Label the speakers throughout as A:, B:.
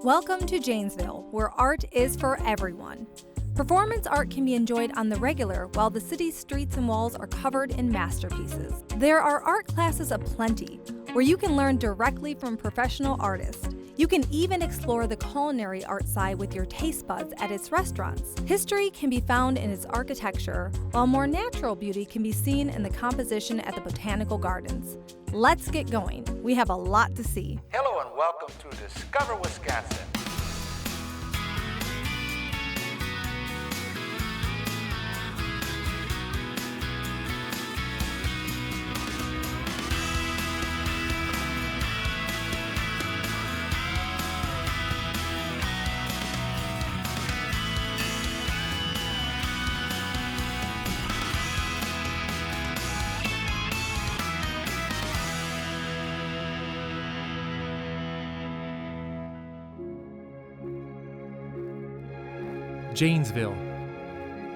A: Welcome to Janesville, where art is for everyone. Performance art can be enjoyed on the regular, while the city's streets and walls are covered in masterpieces. There are art classes aplenty, where you can learn directly from professional artists. You can even explore the culinary art side with your taste buds at its restaurants. History can be found in its architecture, while more natural beauty can be seen in the composition at the botanical gardens. Let's get going. We have a lot to see.
B: Hello and welcome to Discover Wisconsin.
C: Janesville.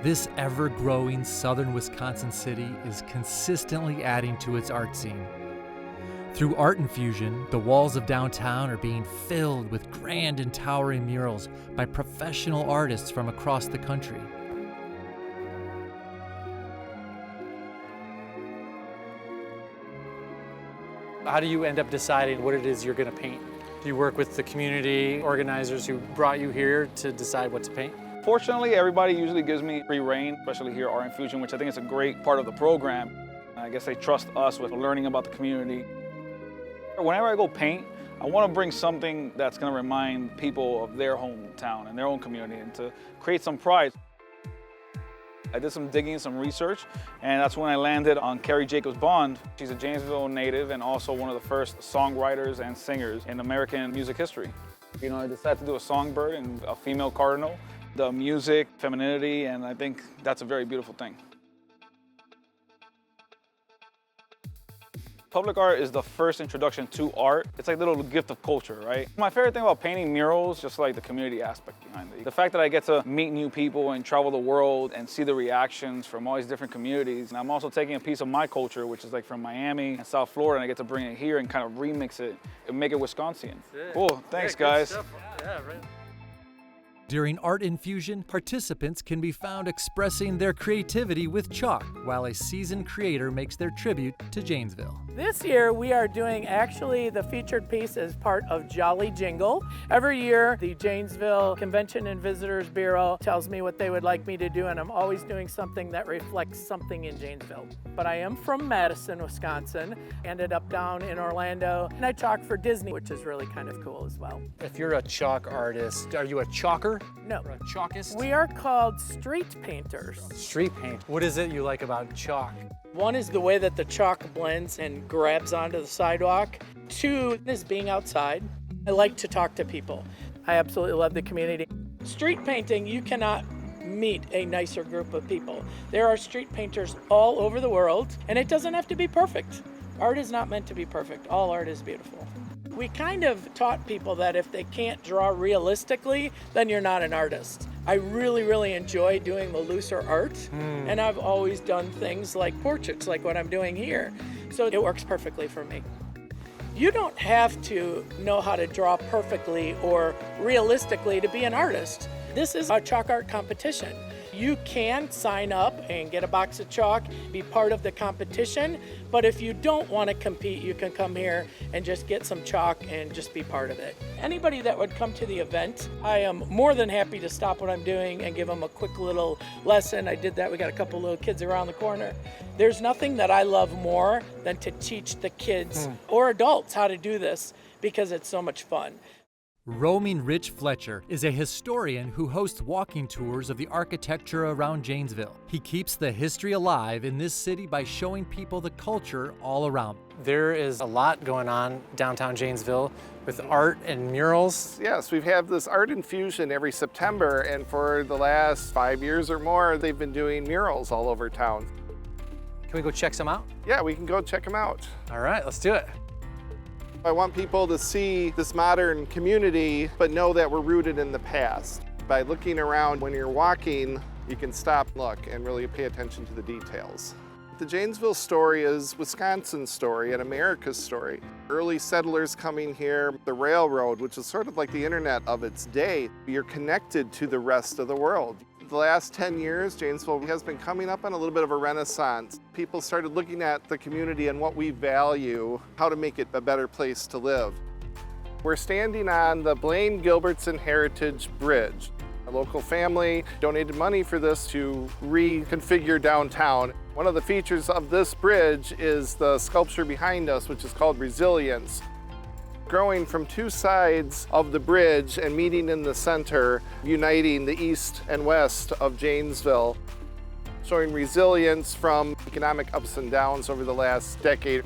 C: This ever-growing southern Wisconsin city is consistently adding to its art scene. Through Art Infusion, the walls of downtown are being filled with grand and towering murals by professional artists from across the country.
D: How do you end up deciding what it is you're going to paint? Do you work with the community organizers who brought you here to decide what to paint?
E: Fortunately, everybody usually gives me free rein, especially here at Art Infusion, which I think is a great part of the program. I guess they trust us with learning about the community. Whenever I go paint, I want to bring something that's going to remind people of their hometown and their own community and to create some pride. I did some digging, some research, and that's when I landed on Carrie Jacobs Bond. She's a Janesville native and also one of the first songwriters and singers in American music history. You know, I decided to do a songbird and a female cardinal. The music, femininity, and I think that's a very beautiful thing. Public art is the first introduction to art. It's like a little gift of culture, right? My favorite thing about painting murals, just like the community aspect behind it. The fact that I get to meet new people and travel the world and see the reactions from all these different communities. And I'm also taking a piece of my culture, which is like from Miami and South Florida, and I get to bring it here and kind of remix it and make it Wisconsin. Cool, thanks guys.
D: Yeah, right.
C: During Art Infusion, participants can be found expressing their creativity with chalk, while a seasoned creator makes their tribute to Janesville.
F: This year we are doing actually the featured piece as part of Jolly Jingle. Every year the Janesville Convention and Visitors Bureau tells me what they would like me to do, and I'm always doing something that reflects something in Janesville. But I am from Madison, Wisconsin, ended up down in Orlando, and I chalk for Disney, which is really kind of cool as well.
D: If you're a chalk artist, are you a chalker?
F: No.
D: Or a chalkist?
F: We are called street painters.
D: Street paint. What is it you like about chalk?
F: One is the way that the chalk blends and grabs onto the sidewalk. Two is being outside. I like to talk to people. I absolutely love the community. Street painting, you cannot meet a nicer group of people. There are street painters all over the world, and it doesn't have to be perfect. Art is not meant to be perfect. All art is beautiful. We kind of taught people that if they can't draw realistically, then you're not an artist. I really enjoy doing the looser art, and I've always done things like portraits, like what I'm doing here. So it works perfectly for me. You don't have to know how to draw perfectly or realistically to be an artist. This is a chalk art competition. You can sign up and get a box of chalk, be part of the competition, but if you don't want to compete, you can come here and just get some chalk and just be part of it. Anybody that would come to the event, I am more than happy to stop what I'm doing and give them a quick little lesson. I did that. We got a couple little kids around the corner. There's nothing that I love more than to teach the kids or adults how to do this because it's so much fun.
C: Roaming Rich Fletcher is a historian who hosts walking tours of the architecture around Janesville. He keeps the history alive in this city by showing people the culture all around.
D: There is a lot going on downtown Janesville with art and murals.
G: Yes, we have this Art Infusion every September, and for the last 5 years or more, they've been doing murals all over town.
D: Can we go check some out?
G: Yeah, we can go check them out.
D: All right, let's do it.
G: I want people to see this modern community, but know that we're rooted in the past. By looking around when you're walking, you can stop, look, and really pay attention to the details. The Janesville story is Wisconsin's story and America's story. Early settlers coming here, the railroad, which is sort of like the internet of its day. You're connected to the rest of the world. The last 10 years, Janesville has been coming up on a little bit of a renaissance. People started looking at the community and what we value, how to make it a better place to live. We're standing on the Blaine Gilbertson Heritage Bridge. A local family donated money for this to reconfigure downtown. One of the features of this bridge is the sculpture behind us, which is called Resilience. Growing from two sides of the bridge and meeting in the center, uniting the east and west of Janesville, showing resilience from economic ups and downs over the last decade.